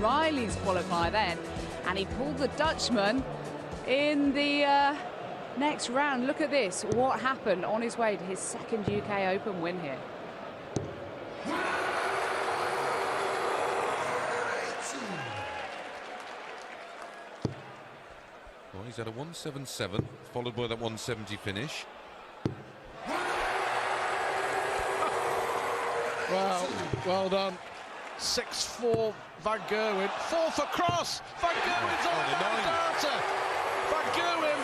Riley's qualifier then, and he pulled the Dutchman in the next round. Look at this, what happened on his way to his second UK Open win here. Well, he's had a 177, followed by that 170 finish. Well done. 6-4 Van Gerwen. 4 for cross. Van Gerwen's on the data. Van Gerwen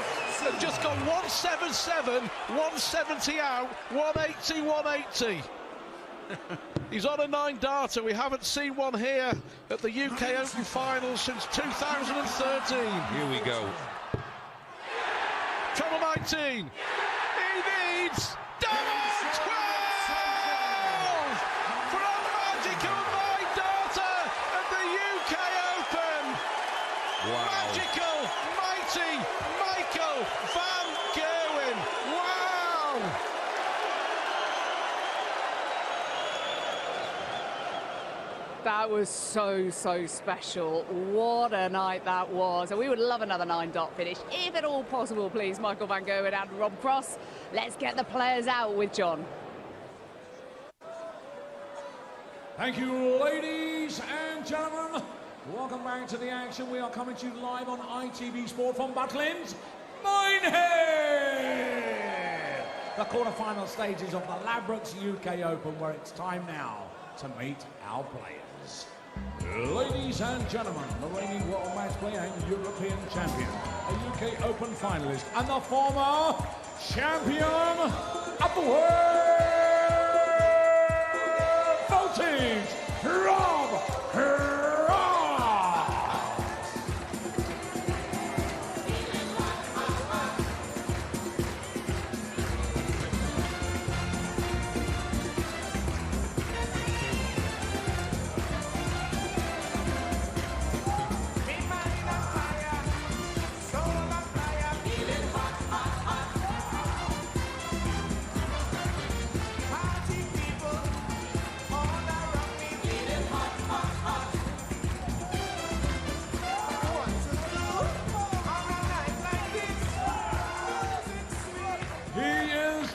has just gone 177, 170 out, 180, 180. He's on a 9 data. We haven't seen one here at the UK Open Finals since 2013. Here we go. Treble 19. He needs double 12 for a magical 9 data at the UK Open. Wow. Magical, mighty Michael Van Gerwen. Wow. That was so special. What a night that was. And we would love another 9-dot finish, if at all possible, please, Michael Van Gerwen and Rob Cross. Let's get the players out with John. Thank you, ladies and gentlemen. Welcome back to the action. We are coming to you live on ITV Sport from Butlins, Minehead. The quarter-final stages of the Ladbrokes UK Open, where it's time now to meet our players. Ladies and gentlemen, the reigning world match play and European champion, a UK Open finalist, and the former champion of the world, Voltage, Rob Cross.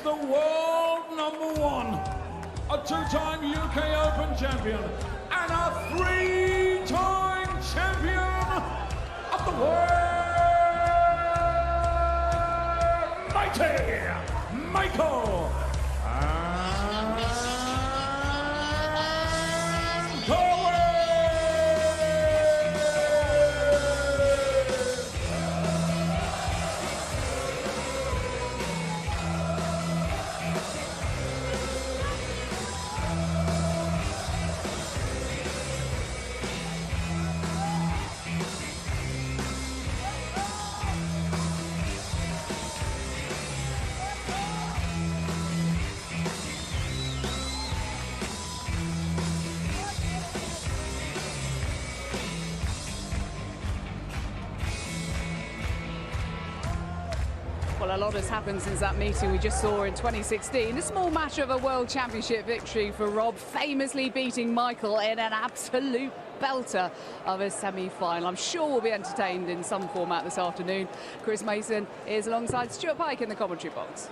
The world #1, a 2-time UK Open champion and a 3-time champion of the world, mighty Michael Well, a lot has happened since that meeting we just saw in 2016. A small matter of a World Championship victory for Rob, famously beating Michael in an absolute belter of a semi-final. I'm sure we'll be entertained in some format this afternoon. Chris Mason is alongside Stuart Pike in the commentary box.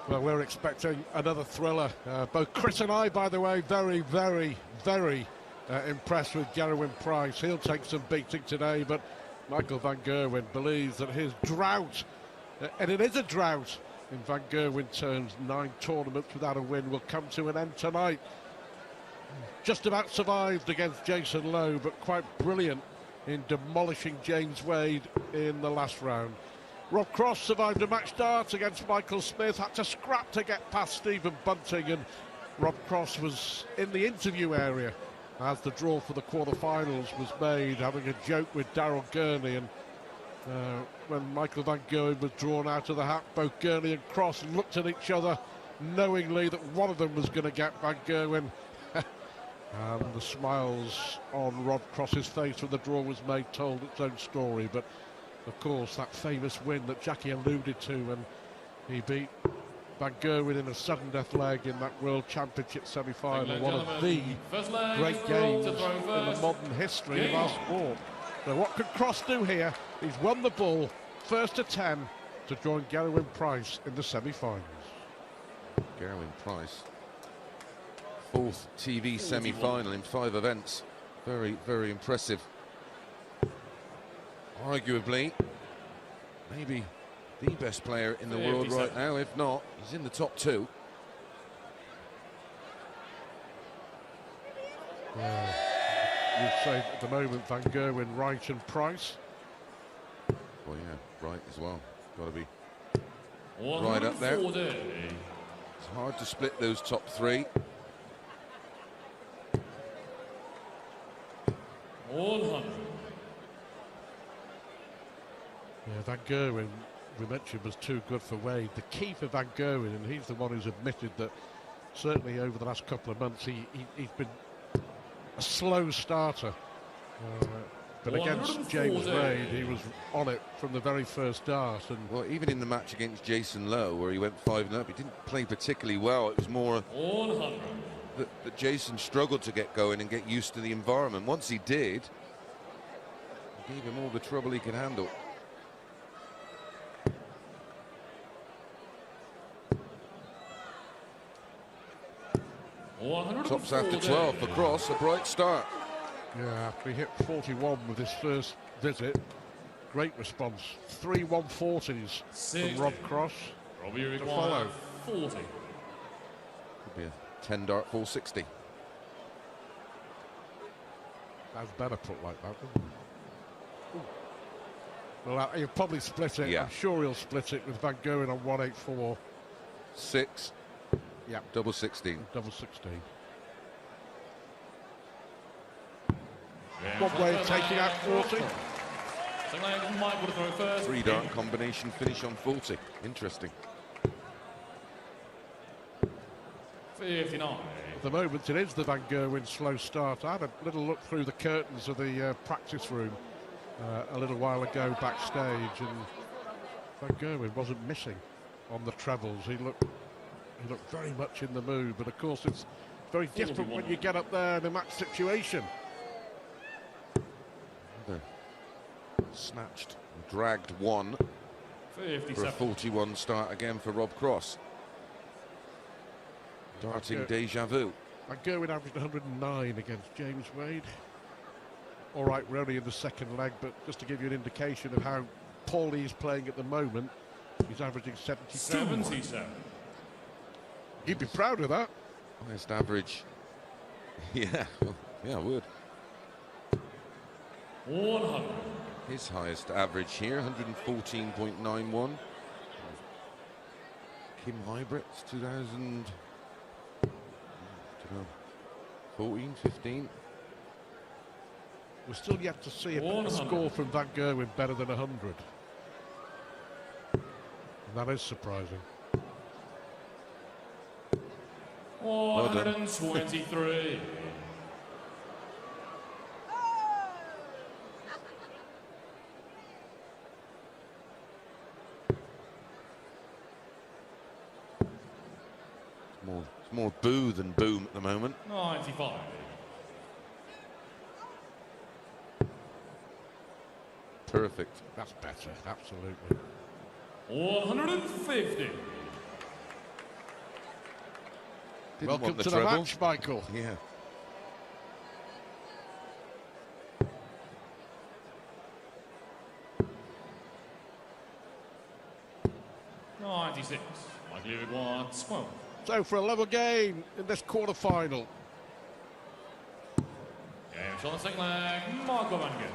Well, we're expecting another thriller. Both Chris and I, by the way, very impressed with Gerwen Price. He'll take some beating today, but Michael Van Gerwen believes that his drought, and it is a drought in Van Gerwen terms, 9 tournaments without a win, will come to an end tonight. Just about survived against Jason Lowe, but quite brilliant in demolishing James Wade in the last round. Rob Cross survived a match start against Michael Smith, had to scrap to get past Stephen Bunting, and Rob Cross was in the interview area as the draw for the quarterfinals was made, having a joke with Daryl Gurney. And when Michael Van Gerwen was drawn out of the hat, both Gurney and Cross looked at each other knowingly that one of them was going to get Van Gerwen. And the smiles on Rob Cross's face when the draw was made told its own story. But of course, that famous win that Jackie alluded to, and he beat Van Gerwen in a sudden death leg in that World Championship semi-final, one of the great games in the modern history of our sport. So what could Cross do here? He's won the ball, first to 10, to join Gerwen Price in the semi-finals. Gerwen Price, 4th TV semi-final in 5 events. Very, very impressive. Arguably, maybe the best player in the world right now. If not, he's in the top 2. You'd say at the moment Van Gerwen, Wright and Price. Well, yeah, Wright as well. Got to be right up there. It's hard to split those top 3. 100. Yeah, Van Gerwen, we mentioned, was too good for Wade. The key for Van Gerwen, and he's the one who's admitted that certainly over the last couple of months he's been a slow starter. But against James Wade, he was on it from the very first dart. And well, even in the match against Jason Lowe, where he went 5-0, he didn't play particularly well. It was more that Jason struggled to get going and get used to the environment. Once he did, it gave him all the trouble he could handle. Tops after 12 for Cross, a bright start. yeah, he hit 41 with his first visit. Great response. 3 140s from Rob Cross to follow. 40. Could be a 10-dart 460. That's better put like that, wouldn't it? Well, he'll probably split it. Yeah. I'm sure he'll split it with Van Gerwen on 184. 6. Yeah. Double 16. Double 16. One way of taking out 40. 3-dart combination finish on 40. Interesting. 59. At the moment, it is the Van Gerwen slow start. I had a little look through the curtains of the practice room a little while ago backstage, and Van Gerwen wasn't missing on the trebles. He looked very much in the mood, but of course it's very different when you get up there in a match situation. Snatched, dragged 1 for a 41 start again for Rob Cross. Darting deja vu. Van Gerwen averaged 109 against James Wade. All right, we're only in the second leg, but just to give you an indication of how poorly he's playing at the moment, he's averaging 77. 77. You'd be proud of that. Highest average. Yeah, yeah, I would. 100. His highest average here, 114.91. Kim Hybrit's 2014, 15. We're still yet to see a score from Van Gerwen better than 100. And that is surprising. 123. It's more boo than boom at the moment. 95. Perfect. That's better, absolutely. 150. Welcome to the match, Michael. Yeah. So for a level game in this quarter-final. Game on the second leg, Michael Van Gerwen.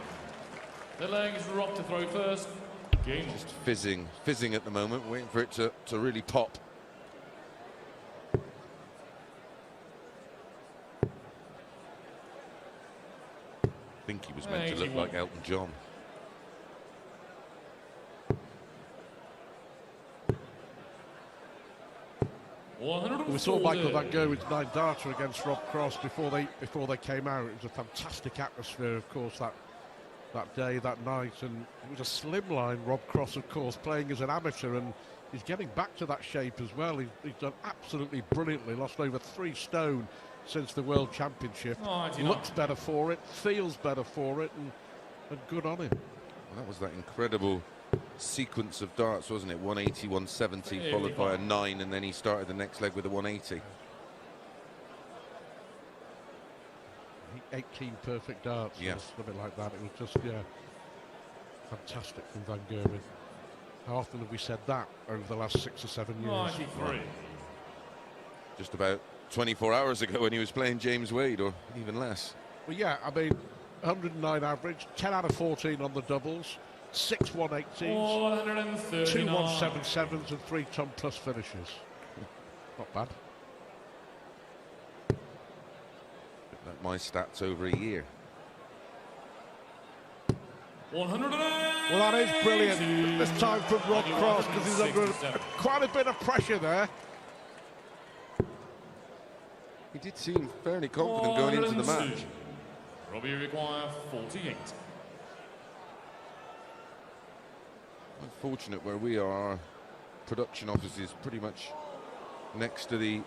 The leg is Rob to throw first. Game Just fizzing at the moment, waiting for it to really pop. I think he was meant to look like Elton John. We saw Michael Van Gerwen's 9-darter against Rob Cross before they came out. It was a fantastic atmosphere, of course, that day, that night, and it was a slim line. Rob Cross, of course, playing as an amateur, and he's getting back to that shape as well. He's done absolutely brilliantly, lost over 3 stone since the World Championship. Looks better for it, feels better for it, and good on him. Well, that was that incredible sequence of darts, wasn't it? 180, 170, followed by a 9, and then he started the next leg with a 180. 18 perfect darts, yeah, something like that. It was just, yeah, fantastic from Van Gerwen. How often have we said that over the last 6 or 7 years? 93. Just about 24 hours ago when he was playing James Wade, or even less. Well, yeah, I mean, 109 average, 10 out of 14 on the doubles, 6 180s, 2 177s, and 3 ton plus finishes. Not bad. Like my stats over a year. 108. Well, that is brilliant. This time from Rob Cross, because he's under quite a bit of pressure there. He did seem fairly confident going into the match. Robbie require 48. Unfortunate where we are, our production office is pretty much next to the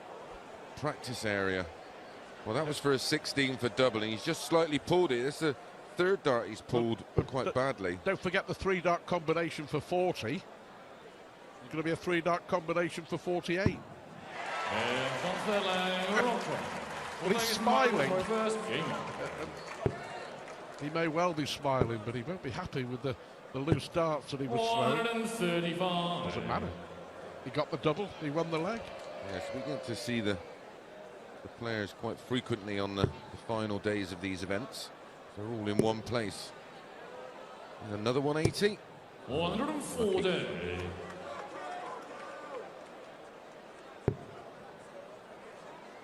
practice area. Well, that was for a 16 for double, and he's just slightly pulled it. It's the 3rd dart he's pulled quite badly. Don't forget the 3 dart combination for 40. There's going to be a 3 dart combination for 48. Well, he's smiling. He may well be smiling, but he won't be happy with the loose darts that he was throwing. Doesn't matter. He got the double. He won the leg. Yes, we get to see the players quite frequently on the final days of these events. They're all in one place. There's another 180. 140.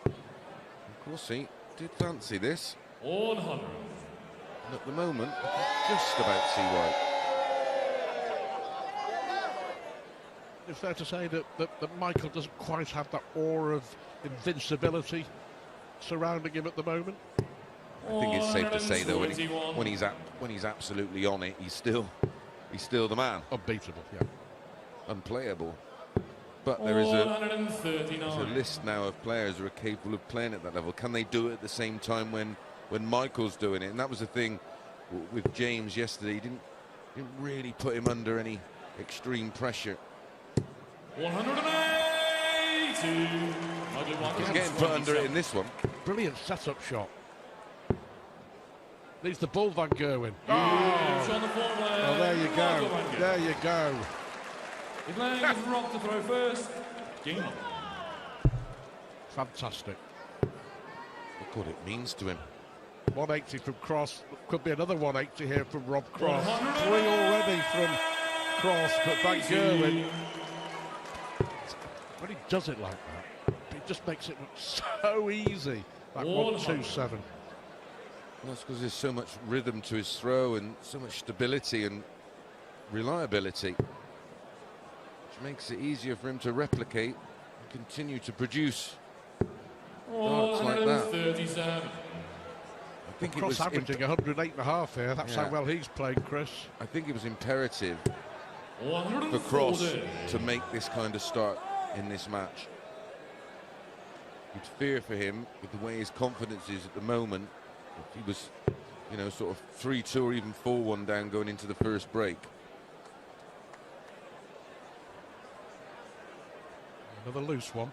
Of course, he did fancy this. 100. And at the moment, just about see why. It's fair to say that Michael doesn't quite have that aura of invincibility surrounding him at the moment. I think it's safe to say though, when he's absolutely on it, he's still the man. Unbeatable, yeah. Unplayable. But there is a list now of players who are capable of playing at that level. Can they do it at the same time when Michael's doing it? And that was the thing with James yesterday. He didn't really put him under any extreme pressure. 180. He's getting put under it in this one. Brilliant setup shot. Needs the ball, Van Gerwen. Oh, there you go. There you go. His leg is rocked to throw first. Game. Fantastic. Look what it means to him. 180 from Cross. Could be another 180 here from Rob Cross. 3 already from Cross, but Van Gerwen, when he does it like that, it just makes it look so easy. That 127. Well, that's because there's so much rhythm to his throw and so much stability and reliability, which makes it easier for him to replicate and continue to produce darts like that. I think Cross averaging 108.5 here. That's how well he's played, Chris. I think it was imperative for Cross to make this kind of start in this match. You'd fear for him with the way his confidence is at the moment. If he was, you know, sort of 3-2 or even 4-1 down going into the first break. Another loose one.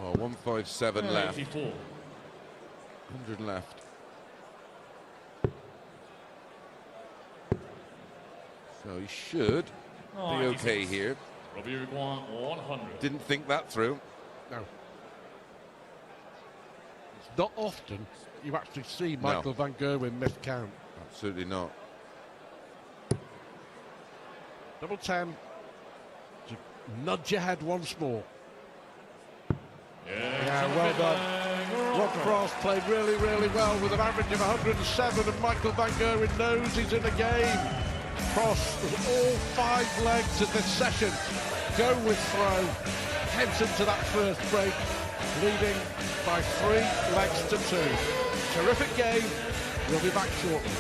Oh, 157 left. 84. 100 left. So he should be okay here. Robbie require 100. Didn't think that through. No. It's not often you actually see Michael Van Gerwen miss count. Absolutely not. Double 10 to nudge ahead once more. Yeah, well done. Rob Cross played really, really well with an average of 107, and Michael Van Gerwen knows he's in the game. Cross was all 5 legs of this session. Go with throw, heads into that first break, leading by 3 legs to 2. Terrific game. We'll be back shortly.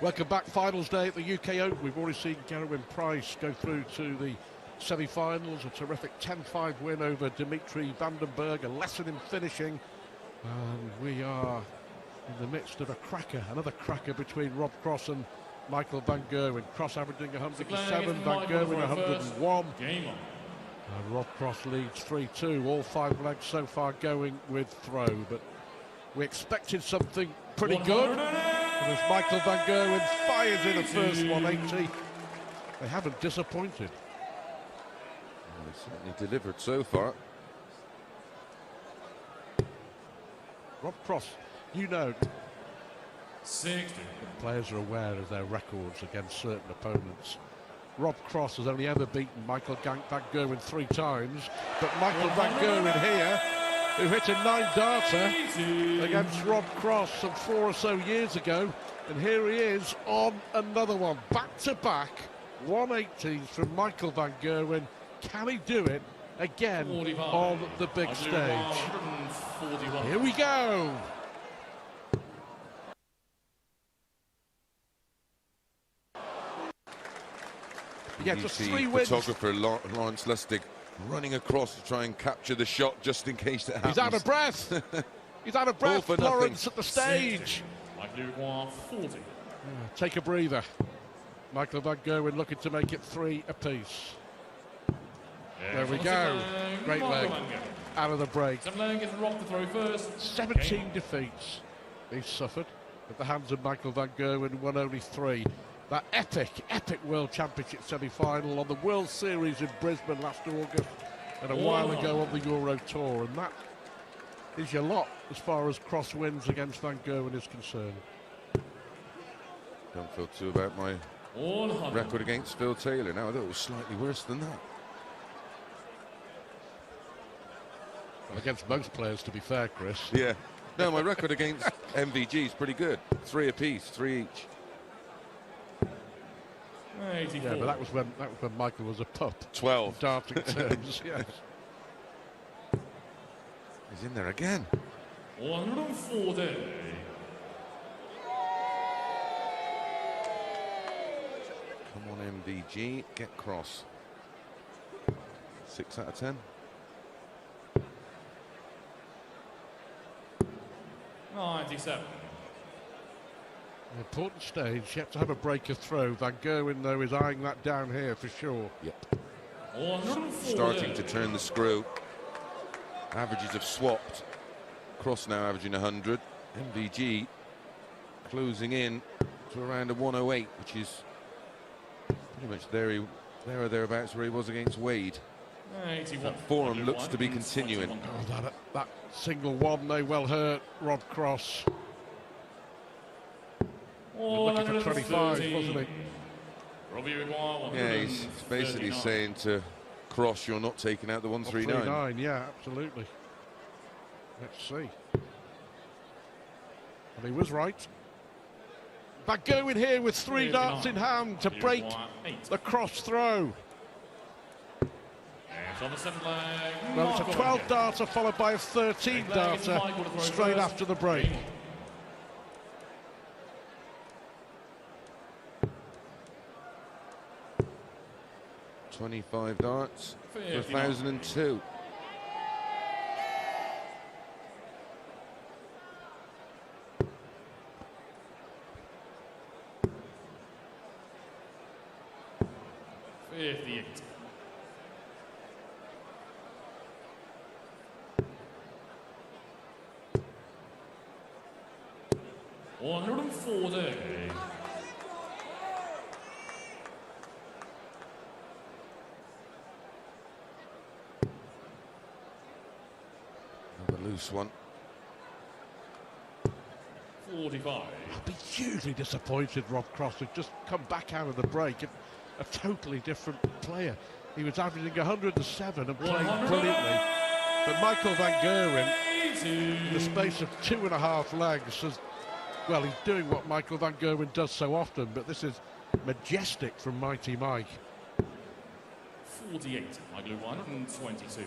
Welcome back. Finals day at the UK Open. We've already seen Gerwen Price go through to the semi-finals. A terrific 10-5 win over Dimitri Vandenberg. A lesson in finishing. And we are in the midst of a cracker. Another cracker between Rob Cross and Michael van Gerwen. Cross averaging 107, Van Gerwen 101. Game on. And Rob Cross leads 3-2. All 5 legs so far going with throw. But we expected something pretty good. And as Michael van Gerwen fires in a first 180, they haven't disappointed. Well, they certainly delivered so far. Rob Cross, you know, 60. players are aware of their records against certain opponents. Rob Cross has only ever beaten Michael van Gerwen 3 times, but Michael van Gerwen here, who hit a 9-darter against Rob Cross some 4 or so years ago, and here he is on another one, back-to-back 180s from Michael van Gerwen. Can he do it again 45. on the big stage? Here we go. Yeah, just 3 wins. Photographer Lawrence Lustig running across to try and capture the shot just in case it happens. He's out of breath. He's out of breath, Lawrence at the stage. 40. Take a breather. Michael van Gerwen looking to make it 3 apiece. There we go. Great leg. Out of the break. 17 defeats he's suffered at the hands of Michael van Gerwen, won only 3. That epic World Championship semi-final on the World Series in Brisbane last August, and a while ago on the Euro Tour, and that is your lot as far as Cross wins against van Gerwen is concerned. Don't feel too about my record against Phil Taylor. Now I thought it was slightly worse than that. Well, against most players, to be fair, Chris. Yeah. No, my record against MVG is pretty good. 3 apiece, 3 each. 84. Yeah, but that was when Michael was a pup. 12. Darting terms, yes. He's in there again. 140. Come on, MVG, get Cross. 6 out of 10. 97. An important stage, yet to have a break of throw. Van Gerwen, though, is eyeing that down here for sure. Yep. Starting to turn the screw. Averages have swapped. Cross now averaging 100. MVG closing in to around a 108, which is pretty much there or thereabouts where he was against Wade. 81. That form looks to be continuing. Oh, that single one may well hurt Rob Cross. Looking for 25, wasn't he? Yeah, he's basically saying to Cross, you're not taking out the 139. 139, yeah, absolutely. Let's see. And he was right. Van Gerwen here with 3 darts in hand to break the Cross throw. Well, it's a 12 darter followed by a 13 darter straight after the break. $25 darts for 1,002. Another loose one. 45. I'll be hugely disappointed Rob Cross had just come back out of the break. A totally different player. He was averaging 107 and playing brilliantly. But Michael van Gerwen, in the space of 2.5 legs, has, well, he's doing what Michael van Gerwen does so often, but this is majestic from Mighty Mike. 48. Michael 122.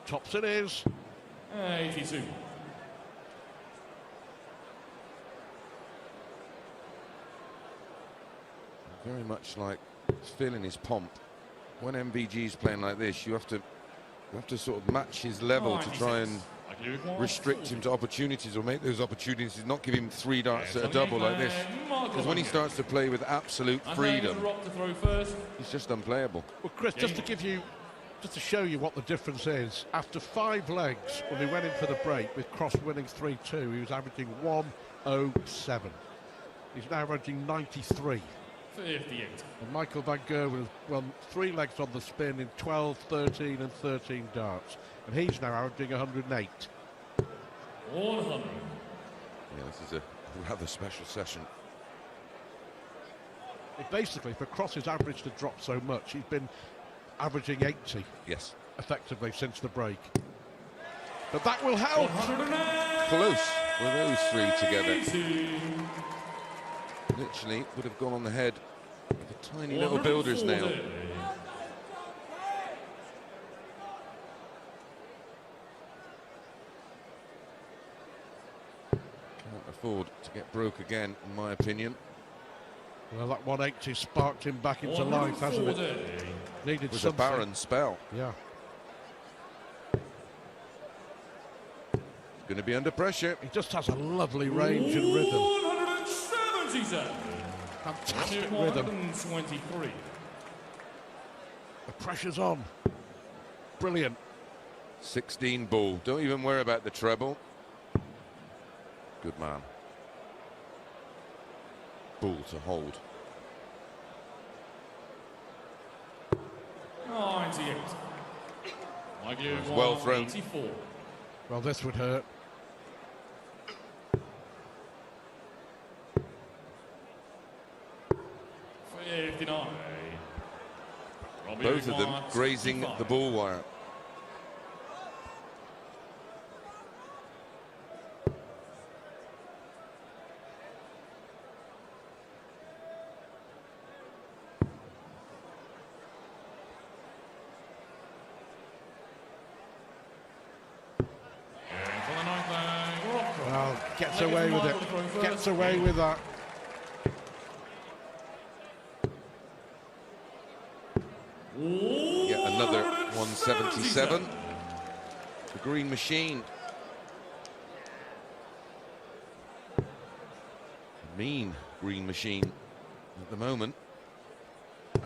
Tops it is. 82. very much like feeling his pomp. When MVG's playing like this, you have to sort of match his level to try and restrict him to opportunities, or make those opportunities, not give him 3 darts at a double like this. Because when he starts to play with absolute freedom, he's just unplayable. Well, Chris, just to show you what the difference is, after 5 legs, when we went in for the break with Cross winning 3-2, he was averaging 107. He's now averaging 93. 58. And Michael van Gerwen has won 3 legs on the spin in 12, 13 and 13 darts. And he's now averaging 108. 100. Yeah, this is a rather special session. Basically, for Cross's average to drop so much, he's been averaging 80. Yes. Effectively since the break. But that will help. Close with those 3 together. Literally would have gone on the head with a tiny little builder's nail. Can't afford to get broke again, in my opinion. Well, that 180 sparked him back into life, hasn't it? Needed It was something. a barren spell. Yeah. He's going to be under pressure. He just has a lovely range and rhythm. 177. Fantastic rhythm. 123. The pressure's on. Brilliant. 16 ball. Don't even worry about the treble. Good man. Ball to hold. 98. Well thrown. 84. Well, this would hurt. Both of them grazing the ball wire. Well, gets away with it. Gets away with that. Yet another 177. The green machine. Mean green machine at the moment.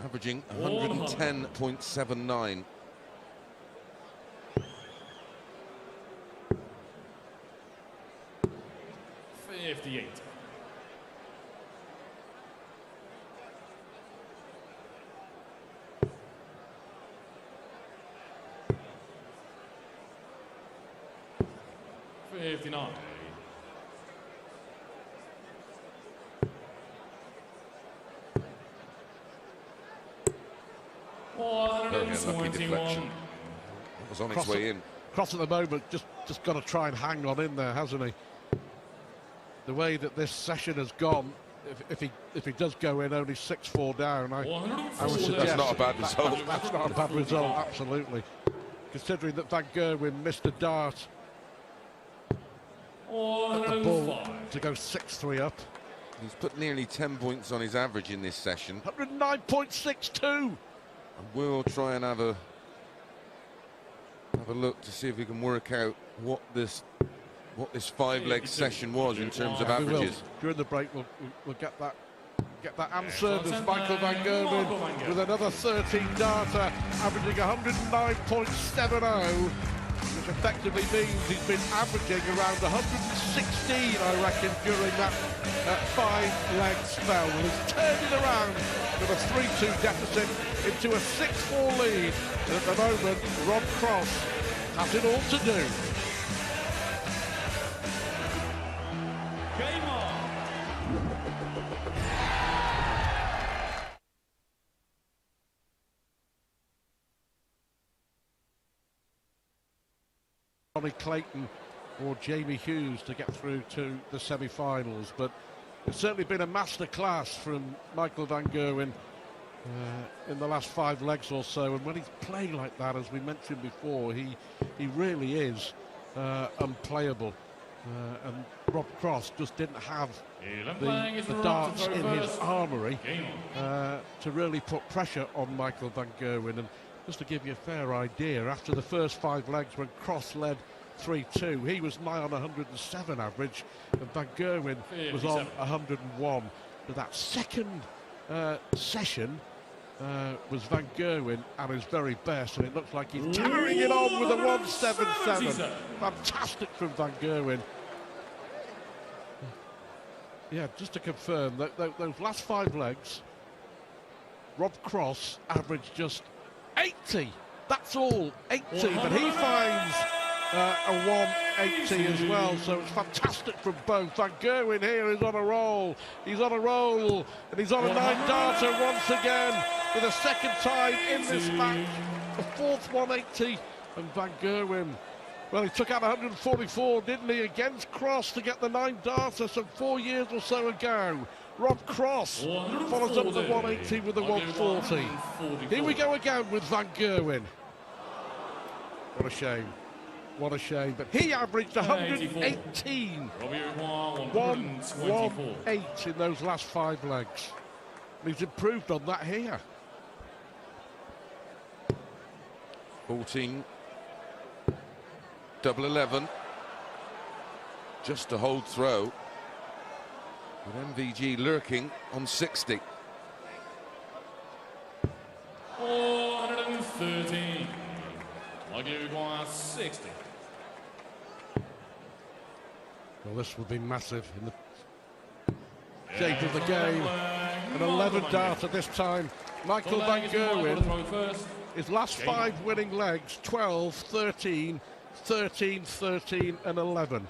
Averaging 110.79. Very unlucky deflection. It was on its way in. Cross at the moment, just got to try and hang on in there, hasn't he? The way that this session has gone, if he does go in only 6-4 down, I would suggest that's not a bad result. That's not a bad result, absolutely. Considering that Van Gerwen missed a dart at the ball to go 6-3 up. He's put nearly 10 points on his average in this session. 109.62. We'll try and have a look to see if we can work out what this 5-leg session was in terms of averages. During the break, we'll get that answered as Michael van Gerwen with another 13 darter, averaging 109.70, which effectively means he's been averaging around 116, I reckon, during that 5-leg spell. Well, he's turned it around from a 3-2 deficit into a 6-4 lead. And at the moment, Rob Cross has it all to do. Game on. Ronnie Clayton or Jamie Hughes to get through to the semi-finals, but it's certainly been a masterclass from Michael van Gerwen in the last 5 legs or so, and when he's playing like that, as we mentioned before, he really is unplayable, and Rob Cross just didn't have the darts in his armoury to really put pressure on Michael van Gerwen. And just to give you a fair idea, after the first 5 legs when Cross led 3-2, he was nigh on 107 average, and Van Gerwen was on 101. But that second session was Van Gerwen at his very best, and it looks like he's carrying it on with a 177. Fantastic from Van Gerwen. Yeah, just to confirm that those last 5 legs, Rob Cross averaged just 80. That's all, 80. But he finds a 180 as well, so it's fantastic from both. Van Gerwen here is on a roll. He's on a roll, and he's on a 9-darter once again for the second time in this match. The 4th 180, and Van Gerwen, well, he took out 144, didn't he, against Cross to get the 9-darter some 4 years or so ago. Rob Cross follows up the 180 with the 140. Here we go again with Van Gerwen. What a shame. What a shame. But he averaged 118. 118 in those last 5 legs. And he's improved on that here. 14. Double 11. Just a hold throw. With MVG lurking on 60. 413. Likely to require 60. Well, this will be massive in the shape of the game. An 11-darter this time. Michael van Gerwen, his last 5 winning legs, 12, 13, 13, 13 and 11.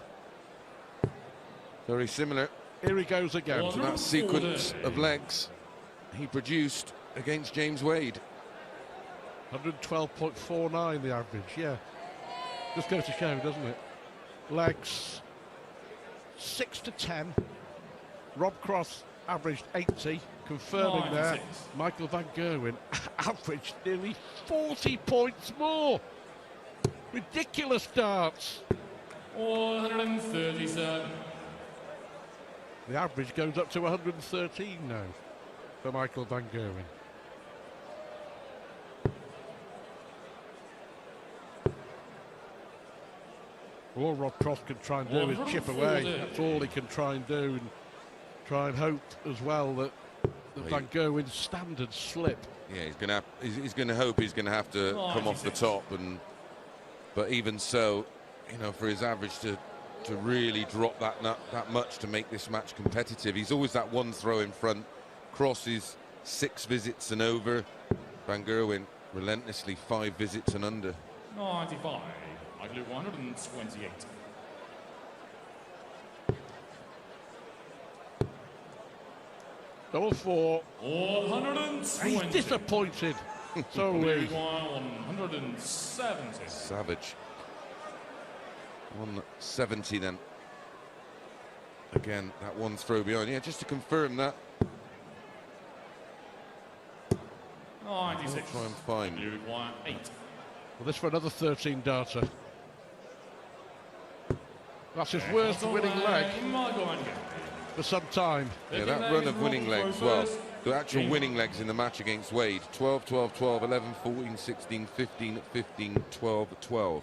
Very similar. Here he goes again. To that sequence of legs he produced against James Wade. 112.49 the average, yeah. Just goes to show, doesn't it? Legs 6 to 10. Rob Cross averaged 80, confirming 96. There. Michael van Gerwen averaged nearly 40 points more. Ridiculous darts. 137. The average goes up to 113 now for Michael van Gerwen. All Rob Cross can try and do is chip away. That's all he can try and do, and try and hope as well that the Van Gerwen's standards slip. Yeah, he's going to hope he's going to have to come off the top, but even so, you know, for his average to really drop that much to make this match competitive, he's always that one throw in front. Cross is 6 visits and over. Van Gerwen relentlessly 5 visits and under. 95. I blew 128. Double 4. 120. He's disappointed. So 170. Savage. 170 then. Again, that one throw behind. Yeah, just to confirm that. 96. Try and find. 8. Well, this for another 13-darter. That's his worst winning leg for some time. Yeah, that run of winning legs, well, the actual winning legs in the match against Wade, 12, 12, 12, 11, 14, 16, 15, 15, 12, 12.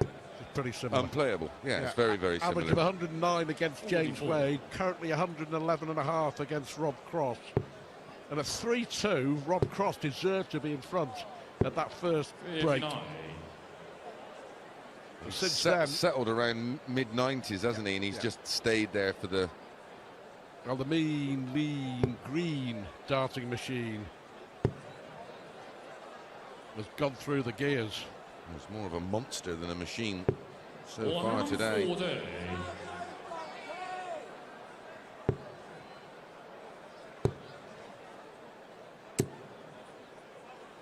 It's pretty similar. Unplayable. Yeah, it's very, very similar. Average of 109 against James Wade, currently 111.5 against Rob Cross. And at 3-2, Rob Cross deserved to be in front at that first break. Since then, settled around mid-90s, hasn't he? And he's just stayed there for the... Well, the mean, lean, green darting machine has gone through the gears. It's more of a monster than a machine so far today.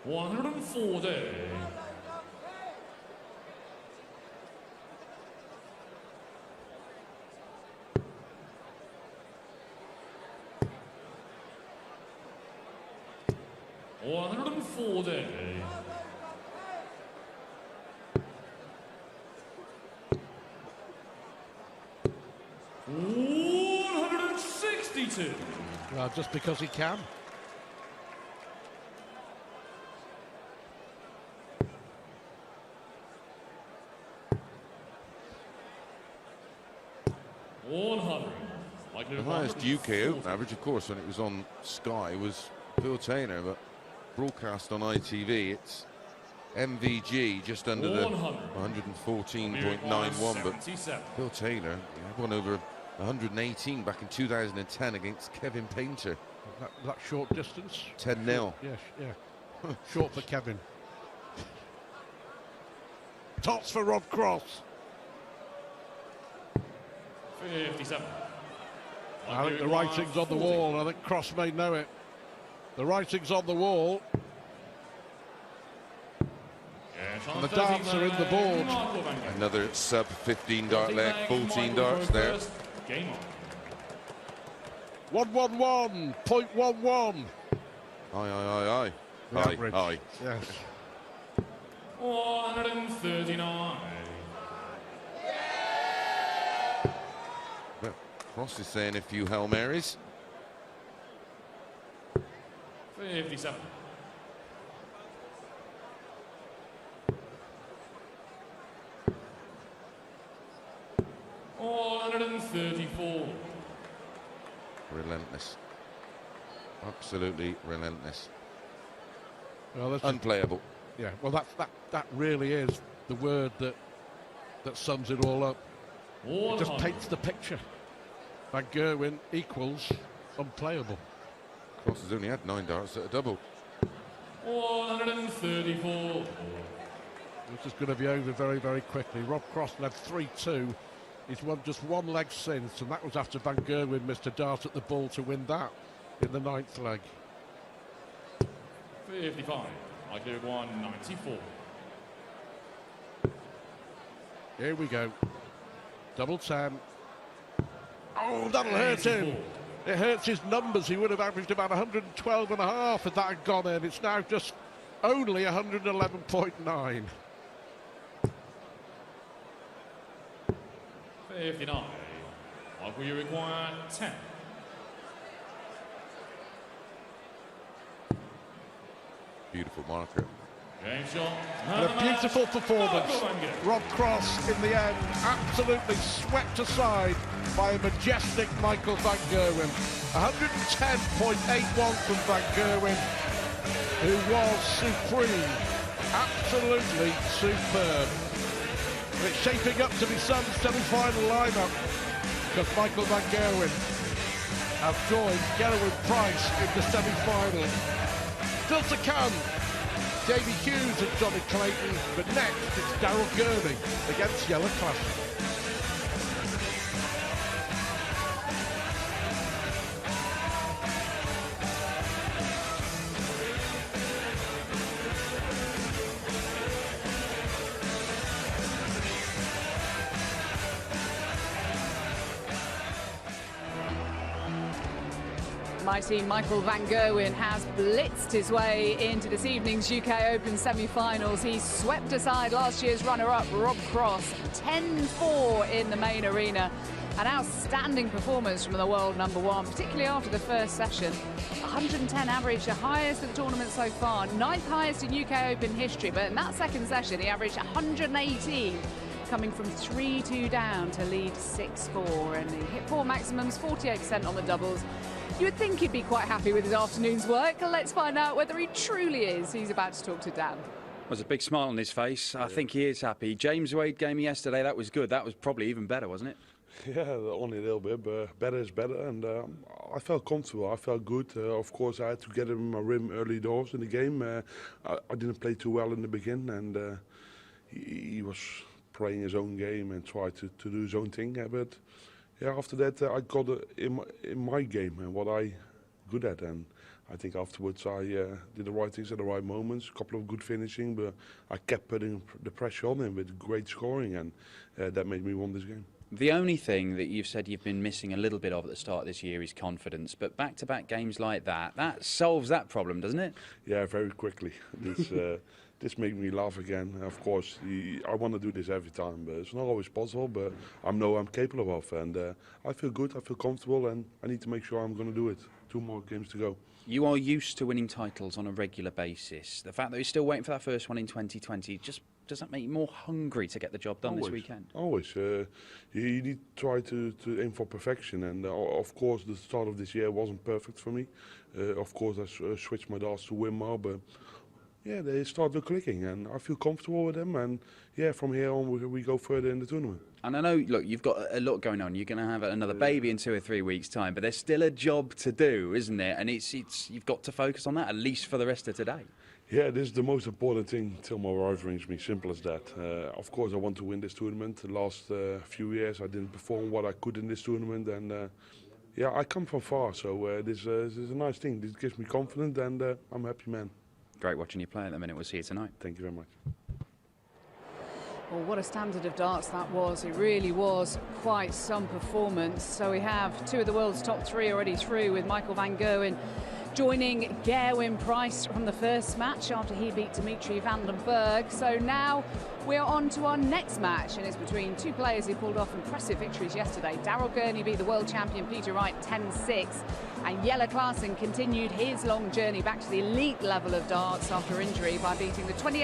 140. Ooh. 2. Well, just because he can. The highest UK Open average, of course, when it was on Sky, was Phil Taylor, but broadcast on ITV, it's MVG just under the 114.91. But Phil Taylor, he had one over 118 back in 2010 against Kevin Painter. That short distance? 10-0. Yes, yeah. Short for Kevin. Tops for Rob Cross. 57. I think the writing's on the wall. I think Cross may know it. The writing's on the wall. And the darts are in the board. Another sub 15 dart leg, 14 darts there. 111, 0.11. Aye. The average. Aye. Yes. 139. But Cross is saying a few Hail Marys. 57. Oh, 134. Relentless. Absolutely relentless. Well, that's unplayable. Yeah, well, that really is the word that sums it all up. It just paints the picture. Van Gerwen equals unplayable. Cross has only had 9 darts at a double. 134. This is going to be over very, very quickly. Rob Cross led 3-2. He's won just one leg since, and that was after Van Gerwen missed a dart at the ball to win that in the 9th leg. 55. I cleared 194. Here we go. Double 10. Oh, that'll hurt him. It hurts his numbers. He would have averaged about 112 and a half if that had gone in. It's now just only 111.9. 59. What will you require? 10. Beautiful marker. Game shot. And a beautiful performance. Rob Cross, in the end, absolutely swept aside by a majestic Michael Van Gerwen. 110.81 from Van Gerwen, who was supreme. Absolutely superb. It's shaping up to be some semi-final lineup, because Michael Van Gerwen has joined Gerwen Price in the semi-final. Still to come, Davy Hughes and Johnny Clayton, but next it's Daryl Gurney against Yellow Classic. Mighty Michael Van Gerwen has blitzed his way into this evening's UK Open semi-finals. He swept aside last year's runner-up Rob Cross, 10-4 in the main arena. An outstanding performance from the world number one, particularly after the first session. 110 average, the highest of the tournament so far, 9th highest in UK Open history, but in that second session he averaged 118. Coming from 3-2 down to lead 6-4, and he hit 4 maximums, 48% on the doubles. You would think he'd be quite happy with his afternoon's work. Let's find out whether he truly is. He's about to talk to Dan. There's a big smile on his face. I think he is happy. James Wade game yesterday, that was good. That was probably even better, wasn't it? Yeah, only a little bit, but better is better. And I felt comfortable. I felt good. Of course, I had to get him in my rim early doors in the game. I didn't play too well in the beginning, and he was playing his own game and tried to do his own thing. But yeah, after that, I got in my game and what I good at, and I think afterwards I did the right things at the right moments. A couple of good finishing, but I kept putting the pressure on him with great scoring, and that made me win this game. The only thing that you've said you've been missing a little bit of at the start of this year is confidence, but back-to-back games like that solves that problem, doesn't it? Yeah, very quickly. this made me laugh again. Of course, I want to do this every time, but it's not always possible. But I know I'm capable of, and I feel good, I feel comfortable, and I need to make sure I'm going to do it. 2 more games to go. You are used to winning titles on a regular basis. The fact that you're still waiting for that first one in 2020, just does that make you more hungry to get the job done this weekend? Always. You need to try to aim for perfection, and of course the start of this year wasn't perfect for me. Of course I switched my darts to Winmar, but yeah, they started clicking, and I feel comfortable with them. And yeah, from here on we go further in the tournament. And I know, look, you've got a lot going on. You're going to have another baby in 2 or 3 weeks' time, but there's still a job to do, isn't there? And it's you've got to focus on that, at least for the rest of today. Yeah, this is the most important thing till my wife rings me, simple as that. Of course I want to win this tournament. The last few years I didn't perform what I could in this tournament, and yeah, I come from far, so this is a nice thing. This gives me confidence, and I'm a happy man. Great watching you play at the minute. We'll see you tonight. Thank you very much. Well, what a standard of darts that was. It really was quite some performance. So we have 2 of the world's top 3 already through, with Michael van Gerwen joining Gerwen Price from the first match after he beat Dimitri van den Berg. So now we're on to our next match, and it's between 2 players who pulled off impressive victories yesterday. Daryl Gurney beat the world champion Peter Wright 10-6, and Jelle Klaassen continued his long journey back to the elite level of darts after injury by beating the 28